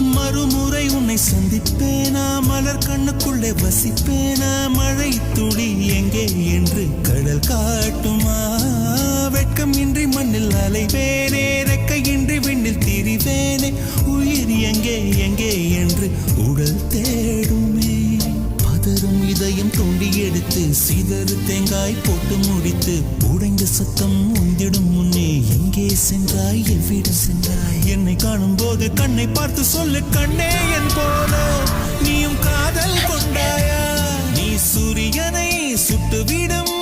மறுமுறை உன்னை சந்திப்பேனா, மலர் கண்ணுக்குள்ளே வசிப்பேனா, மழை துளி எங்கே என்று கடல் காட்டுமா, வெட்கம் இன்றி மண்ணில் அலைவேனே, ரெக்கையின்றி விண்ணில் திரிவேனே, உயிர் எங்கே எங்கே என்று உடல் தேடுமே. பதறும் இதயம் தோண்டி எடுத்து சிதறு தேங்காய் போட்டு முடித்து உடைந்த சத்தம் உந்திடும் முன்னே எங்கே சென்றாய், எவ்விடம் சென்றாய், என்னை காணும் போது கண்ணை பார்த்து சொல்லு கண்ணே என் போல நீயும் காதல் கொண்டாயா, நீ சூரியனை சுட்டுவிடும்